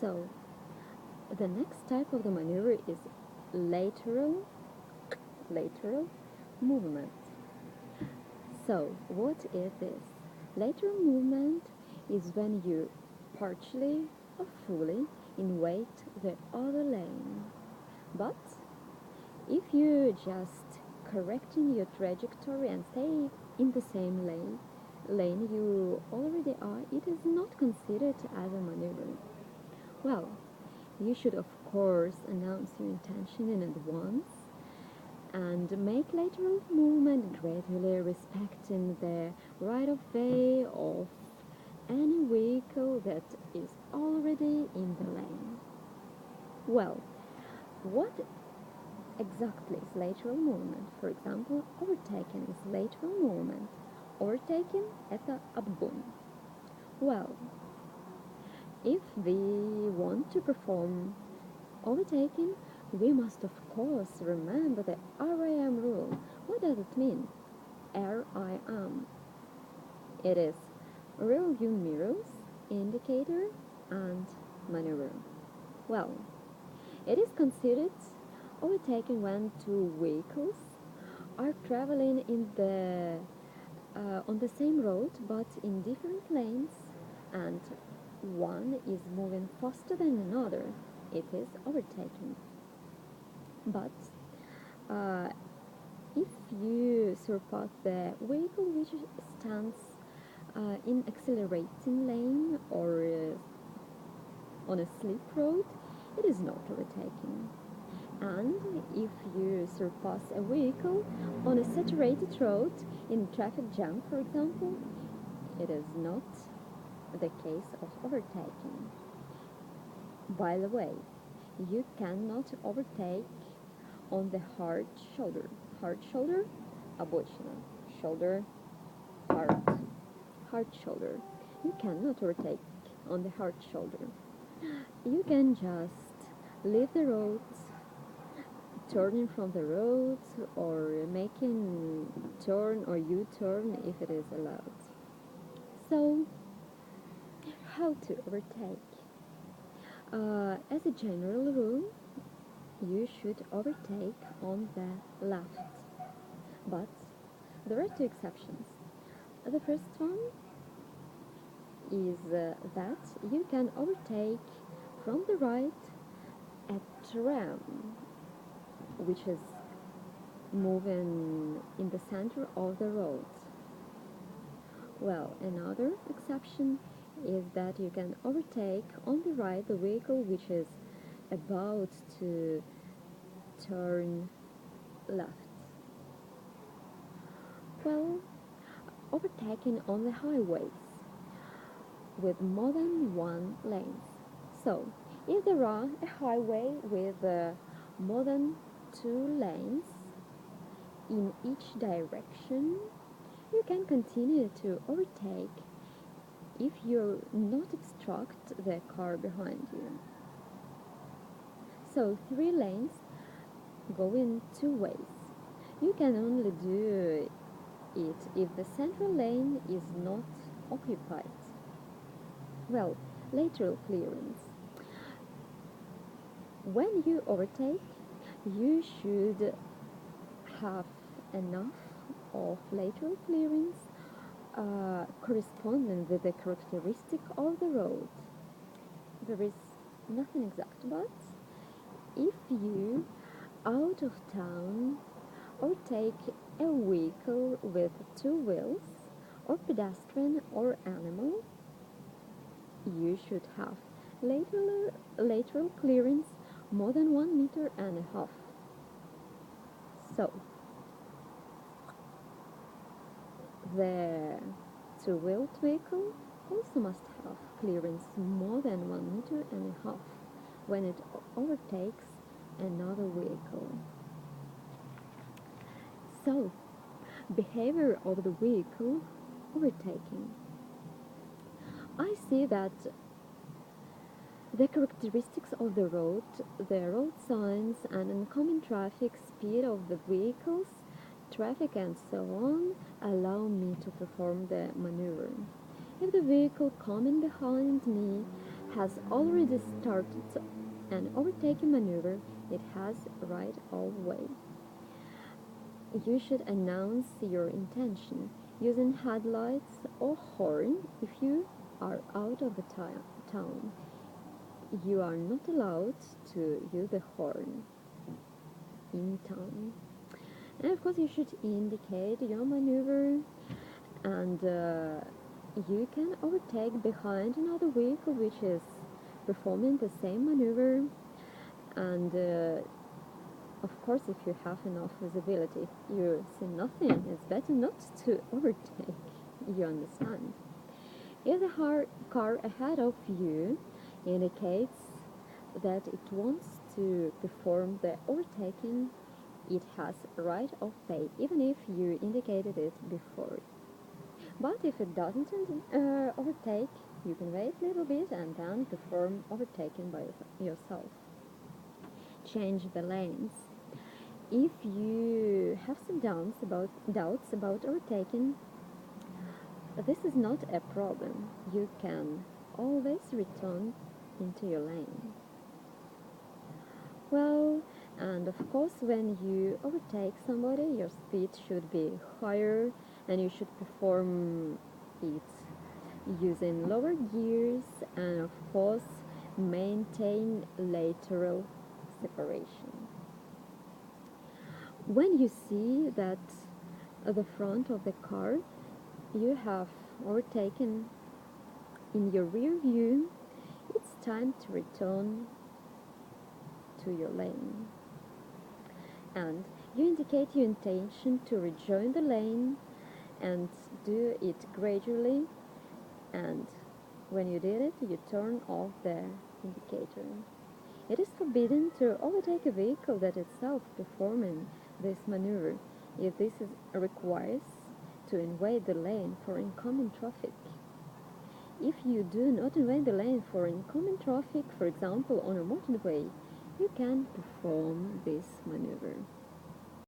So, the next type of the maneuver is lateral movement. So, what is this? Lateral movement is when you partially or fully invade the other lane. But if you just correcting your trajectory and stay in the same lane you already are, it is not considered as a maneuver. Well, you should of course announce your intention in advance and make lateral movement gradually, respecting the right of way of any vehicle that is already in the lane. Well, what exactly is lateral movement? For example, overtaking is lateral movement. Overtaking at the upboom. Well, if we want to perform overtaking, we must of course remember the RIM rule. What does it mean? RIM. It is rear view mirrors, indicator, and maneuver. Well, it is considered overtaking when two vehicles are traveling on the same road but in different lanes, and one is moving faster than another. It is overtaking. But uh, if you surpass the vehicle which stands in accelerating lane or on a slip road, it is not overtaking. And if you surpass a vehicle on a saturated road in traffic jam, for example, it is not the case of overtaking. By the way, you cannot overtake on the hard shoulder. Hard shoulder, обочина. Shoulder, hard. Hard shoulder. You cannot overtake on the hard shoulder. You can just leave the road, turning from the road, or making turn or U-turn if it is allowed. So, how to overtake? As a general rule, you should overtake on the left. But there are two exceptions. The first one is that you can overtake from the right a tram, which is moving in the center of the road. Well, another exception is that you can overtake on the right the vehicle which is about to turn left. Well, overtaking on the highways with more than one lanes. So, if there are a highway with more than two lanes in each direction, you can continue to overtake if you not obstruct the car behind you. So, three lanes go in two ways. You can only do it if the central lane is not occupied. Well, lateral clearance. When you overtake, you should have enough of lateral clearance corresponding with the characteristic of the road. There is nothing exact, but if you out of town overtake a vehicle with two wheels or pedestrian or animal, you should have lateral clearance more than 1.5 meters. So, the two-wheeled vehicle also must have clearance more than 1.5 meters when it overtakes another vehicle. So, behavior of the vehicle overtaking. I see that the characteristics of the road signs and oncoming traffic, speed of the vehicles, traffic and so on allow me to perform the maneuver. If the vehicle coming behind me has already started an overtaking maneuver, it has right of way. You should announce your intention using headlights or horn if you are out of the town. You are not allowed to use the horn in town. And of course, you should indicate your maneuver, and you can overtake behind another vehicle which is performing the same maneuver. And of course, if you have enough visibility, if you see nothing, it's better not to overtake. You understand? If the car ahead of you indicates that it wants to perform the overtaking, it has right of way, even if you indicated it before. But if it doesn't overtake, you can wait a little bit and then perform overtaking by yourself. Change the lanes. If you have some doubts about overtaking, this is not a problem. You can always return into your lane. Well, and of course, when you overtake somebody, your speed should be higher, and you should perform it using lower gears, and of course, maintain lateral separation. When you see that at the front of the car you have overtaken in your rear view, it's time to return to your lane. And you indicate your intention to rejoin the lane and do it gradually, and when you did it, you turn off the indicator. It is forbidden to overtake a vehicle that is self-performing this maneuver if this requires to invade the lane for incoming traffic. If you do not invade the lane for incoming traffic, for example on a motorway, you can perform this maneuver.